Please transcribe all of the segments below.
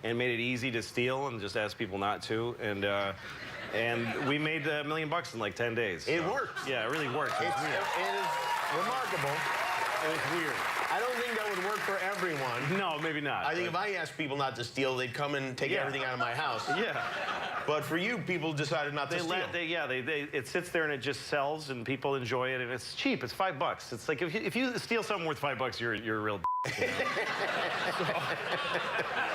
and made it easy to steal and just ask people not to. And we made $1 million in like 10 days. It works. Yeah, it really works. It is remarkable. It was weird. I don't think that would work for everyone. No, maybe not. I think if I asked people not to steal, they'd come and take everything out of my house. Yeah. But for you, people decided not to steal. It sits there and it just sells, and people enjoy it, and it's cheap. It's $5. It's like if you steal something worth $5, you're a real. You know?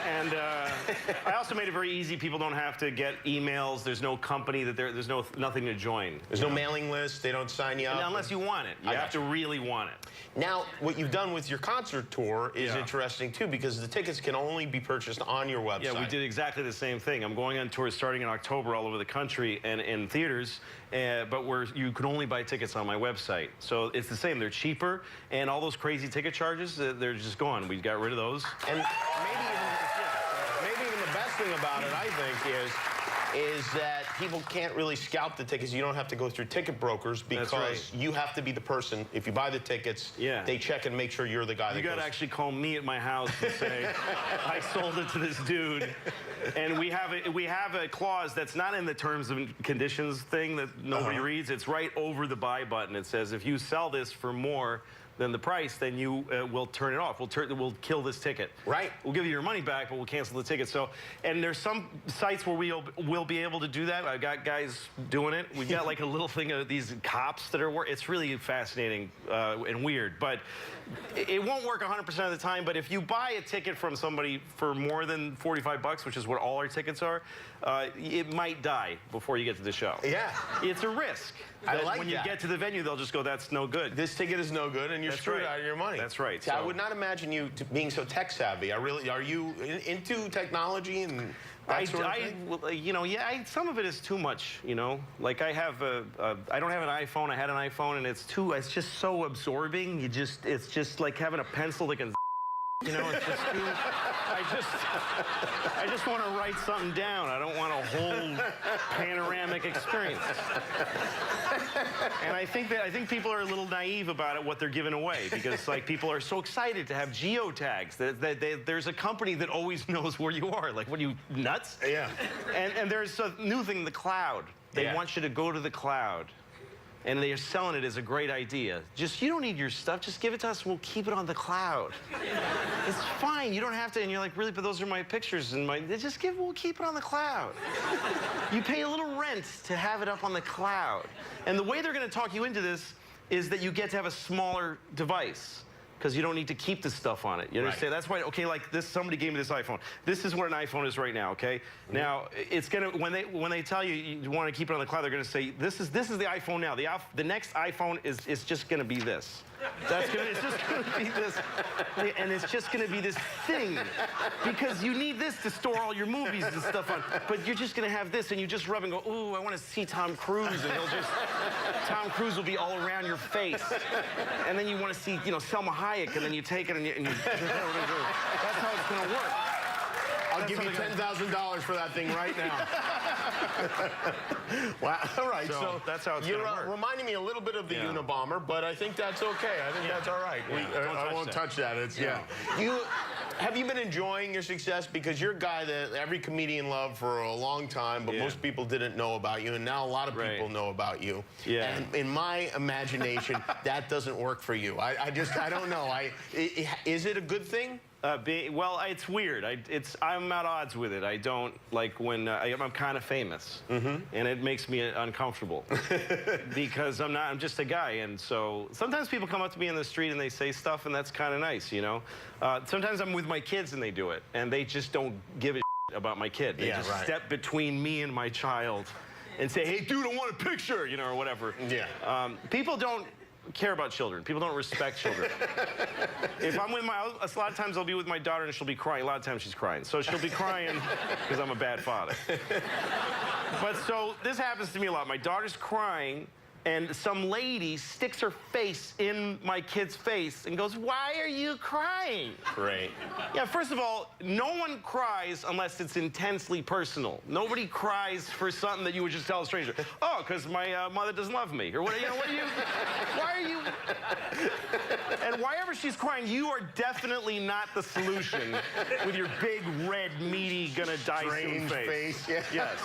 And I also made it very easy. People don't have to get emails. There's no company that there's nothing to join. There's no mailing list. They don't sign you up. Unless you want it. You have to really want it. Now, what you've done with your concert tour is interesting, too, because the tickets can only be purchased on your website. Yeah, we did exactly the same thing. I'm going on tour starting in October all over the country and in theaters, but you can only buy tickets on my website. So it's the same. They're cheaper, and all those crazy ticket charges, they're just gone. We got rid of those. And maybe even the best thing about it, I think, is that people can't really scalp the tickets. You don't have to go through ticket brokers because you have to be the person. If you buy the tickets, they check and make sure you're the guy. You got to actually call me at my house and say, I sold it to this dude. And we have a clause that's not in the terms and conditions thing that nobody reads. It's right over the buy button. It says, if you sell this for more than the price, then you will turn it off. We'll kill this ticket. Right. We'll give you your money back, but we'll cancel the ticket. So, and there's some sites where we'll be able to do that. I've got guys doing it. We've got like a little thing of these cops that are it's really fascinating and weird, but it won't work 100% of the time. But if you buy a ticket from somebody for more than $45, which is what all our tickets are, it might die before you get to the show. Yeah. It's a risk. When you get to the venue, they'll just go, that's no good. This ticket is no good, and you're screwed out of your money. That's right. See, I would not imagine you being so tech savvy. Are you into technology and that sort of thing? Well, you know, some of it is too much, you know. Like I don't have an iPhone. I had an iPhone, and it's just so absorbing. It's just like having a pencil that can, you know, it's just too, I just want to write something down. I don't want a whole panoramic experience. And I think people are a little naive about it, what they're giving away, because like people are so excited to have geotags. There's a company that always knows where you are. Like, what are you, nuts? Yeah. And there's a new thing, the cloud. They want you to go to the cloud. And they're selling it as a great idea. You don't need your stuff. Just give it to us. We'll keep it on the cloud. It's fine. You don't have to. And you're like, really? But those are my pictures. And we'll keep it on the cloud. You pay a little rent to have it up on the cloud. And the way they're going to talk you into this is that you get to have a smaller device, because you don't need to keep the stuff on it. You understand? That's why, okay, like this, somebody gave me this iPhone. This is what an iPhone is right now, okay? Now, it's gonna, when they tell you you want to keep it on the cloud, they're gonna say, this is the iPhone now. The next iPhone is just gonna be this. It's just gonna be this, and it's just gonna be this thing, because you need this to store all your movies and stuff on. But you're just gonna have this, and you just rub and go, ooh, I want to see Tom Cruise, and Tom Cruise will be all around your face, and then you want to see, you know, Selma Hayek, and then you take it and you that's how it's gonna work. I'll give you $10,000 for that thing right now. Wow. All right. So that's how it's going to work. You're reminding me a little bit of the Unabomber, but I think that's okay. I think that's all right. I won't touch that. Have you been enjoying your success? Because you're a guy that every comedian loved for a long time, but most people didn't know about you, and now a lot of people know about you. Yeah. And in my imagination, that doesn't work for you. I don't know. Is it a good thing? Well, it's weird. I'm at odds with it. I don't like when I'm kind of famous, and it makes me uncomfortable because I'm just a guy. And so sometimes people come up to me in the street and they say stuff, and that's kind of nice, you know. Sometimes I'm with my kids and they do it, and they just don't give a shit about my kid. They just step between me and my child and say, "Hey, dude, I want a picture," you know, or whatever. Yeah. People don't care about children. People don't respect children. If I'm with a lot of times I'll be with my daughter and she'll be crying. A lot of times she's crying. So she'll be crying because I'm a bad father. But so this happens to me a lot. My daughter's crying and some lady sticks her face in my kid's face and goes, "Why are you crying?" Great. Yeah, first of all, no one cries unless it's intensely personal. Nobody cries for something that you would just tell a stranger. Oh, because my mother doesn't love me, or what? You know, what are you? Why are you? And whenever she's crying, you are definitely not the solution with your big red meaty gonna die soon face. Yeah. Yes.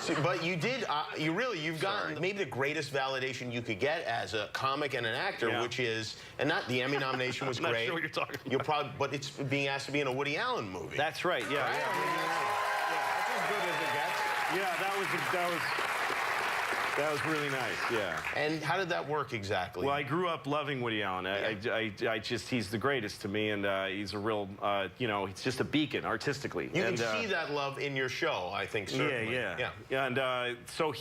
So, but you did. You've gotten maybe the greatest validation you could get as a comic and an actor, which is, and not the Emmy nomination was I'm not great. sure what you're talking about. You'll probably, but it's being asked to be in a Woody Allen movie. That's right. Yeah. Right? That's as good as it gets. Yeah, that was really nice. Yeah. And how did that work exactly? Well, I grew up loving Woody Allen. He's the greatest to me, and he's a real, he's just a beacon artistically. You can see that love in your show, I think, certainly. Yeah. And so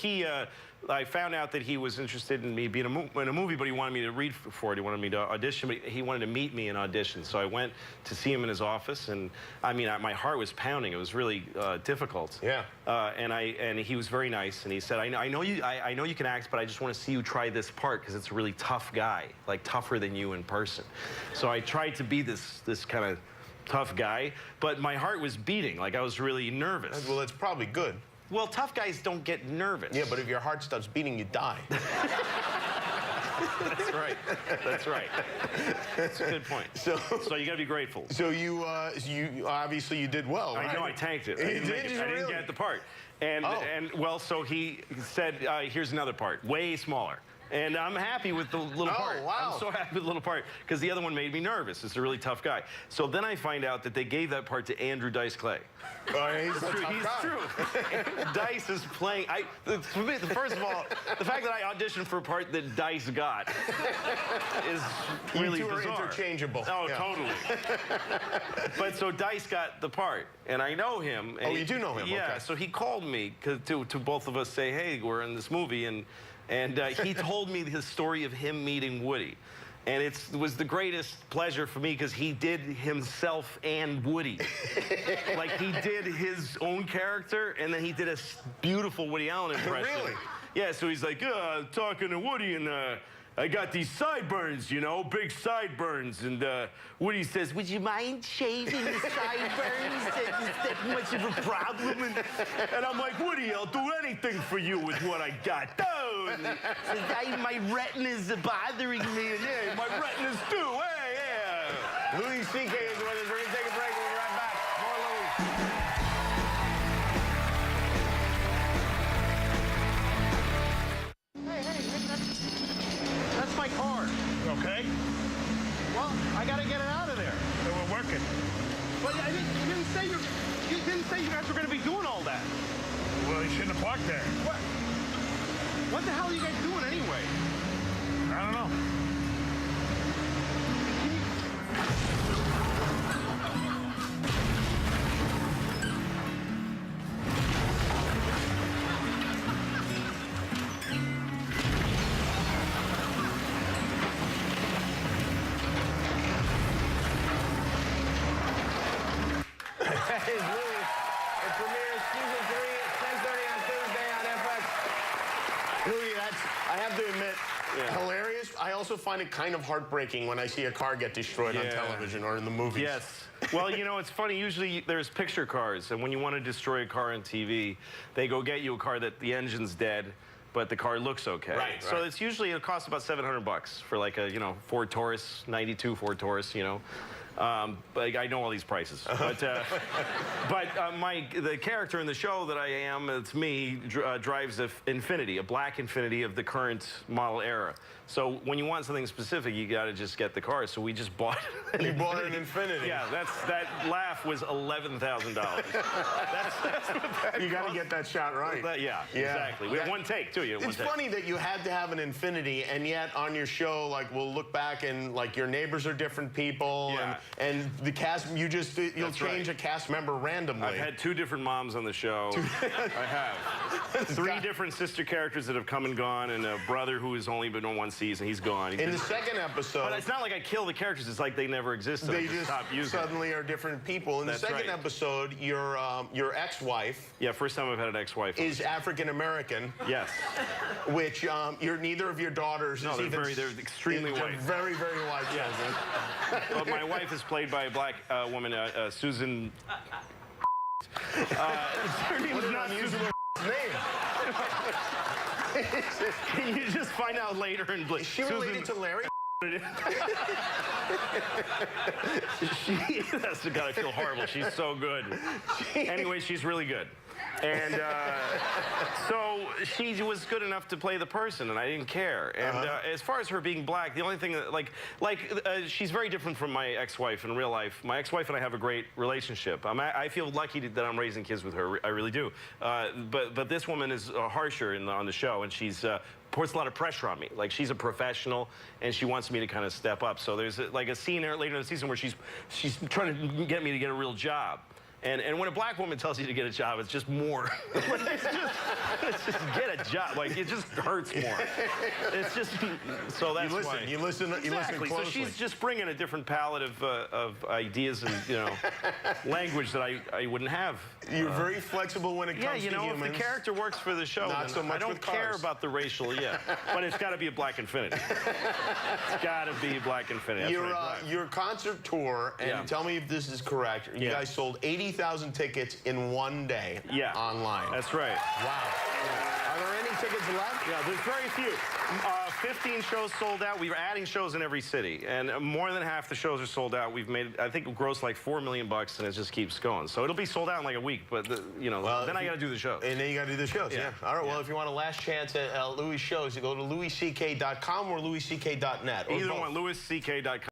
I found out that he was interested in me being in a movie, but he wanted me to read for it. He wanted me to audition, but he wanted to meet me in audition. So I went to see him in his office, and I mean, my heart was pounding. It was really difficult. Yeah. And he was very nice, and he said, I know you can act, but I just want to see you try this part because it's a really tough guy, like tougher than you in person. So I tried to be this kind of tough guy, but my heart was beating, like I was really nervous. Well, it's probably good. Well, tough guys don't get nervous. Yeah, but if your heart stops beating, you die. That's right. That's right. That's a good point. So you got to be grateful. So you obviously you did well. Right? I know I tanked it. I didn't get the part. And well, so he said, here's another part, way smaller. And I'm happy with the little part. Wow. I'm so happy with the little part because the other one made me nervous. It's a really tough guy. So then I find out that they gave that part to Andrew Dice Clay. He's true. Dice is playing. First of all, the fact that I auditioned for a part that Dice got is really you two bizarre. are interchangeable. Oh, yeah. Totally. But so Dice got the part, and I know him. And you do know him? Yeah. Okay. So he called me to both of us say, hey, we're in this movie, and he told me the story of him meeting Woody. And it was the greatest pleasure for me because he did himself and Woody. Like, he did his own character, and then he did a beautiful Woody Allen impression. Really? Yeah, so he's like, talking to Woody, and I got these sideburns, big sideburns. And Woody says, would you mind shaving the sideburns? Is that much of a problem? And I'm like, Woody, I'll do anything for you with what I got. Oh, and he says, my retina's bothering me. And yeah, my retina's too. Hey, yeah. Louis C.K. is with us. We're going to take a break. We'll be right back. More Louis. That's my car. Okay? Well, I gotta get it out of there. So we're working. But you didn't say you guys were gonna be doing all that. Well, you shouldn't have parked there. What the hell are you guys doing anyway? I don't know. That is Louis. It premieres season 3 at 10:30 on Thursday on FX. Louis, I have to admit, hilarious. I also find it kind of heartbreaking when I see a car get destroyed on television or in the movies. Yes. Well, it's funny. Usually there's picture cars, and when you want to destroy a car on TV, they go get you a car that the engine's dead, but the car looks okay. Right. So it's usually, it costs about $700 for like a, Ford Taurus, 92 Ford Taurus, But I know all these prices. But the character in the show that I am, it's me, drives an Infiniti, a black Infiniti of the current model era. So when you want something specific, you got to just get the car. So we just bought an You Infiniti. bought an Infiniti. Yeah, that laugh was $11,000. That's what that You got to cost. get that shot right. Exactly. We had one take, too. It's funny that you had to have an Infiniti, and yet on your show, like, we'll look back and, like, your neighbors are different people. Yeah. And And the cast, you'll That's change right. a cast member randomly. I've had 2 different moms on the show. I have. 3 different sister characters that have come and gone, and a brother who has only been on 1 season. He's gone. In the second episode, but it's not like I kill the characters. It's like they never existed. they I just stopped using suddenly are different people. In That's the second right. episode, your ex-wife Yeah, first time I've had an ex-wife. is African American, Yes. which you're neither of your daughters No, is they're even. they're extremely they're white. very, very white children. But my wife is played by a black woman, Susan. Her name What is an not unusual Susan. name. You just find out later in Is she related to Larry? That's gotta feel horrible. She's so good. Anyway, she's really good. And so she was good enough to play the person, and I didn't care. And as far as her being black, the only thing that, she's very different from my ex-wife in real life. My ex-wife and I have a great relationship. I feel lucky that I'm raising kids with her. I really do. But this woman is harsher on the show, and she's puts a lot of pressure on me. Like, she's a professional, and she wants me to kind of step up. So there's like a scene later in the season where she's trying to get me to get a real job. And when a black woman tells you to get a job, it's just more. it's just get a job. Like, it just hurts more. It's just, so that's why. You listen Exactly. closely. So she's just bringing a different palette of ideas and, language that I wouldn't have. You're very flexible when it comes to humans. If the character works for the show, Not then so much I don't with care cars. about the racial, but it's got to be a Black Infinity. It's got to be Black Infinity. That's Your concert tour, and tell me if this is correct, you guys sold 80,000 tickets in one day online. That's right. Wow. Are there any tickets left? Yeah, there's very few. 15 shows sold out. We were adding shows in every city, and more than half the shows are sold out. We've made, I think, grossed like $4 million, and it just keeps going. So it'll be sold out in like a week, but then I got to do the show. And then you got to do the shows. Yeah. All right. Well, if you want a last chance at Louis' shows, you go to louisck.com or louisck.net. Either one, louisck.com.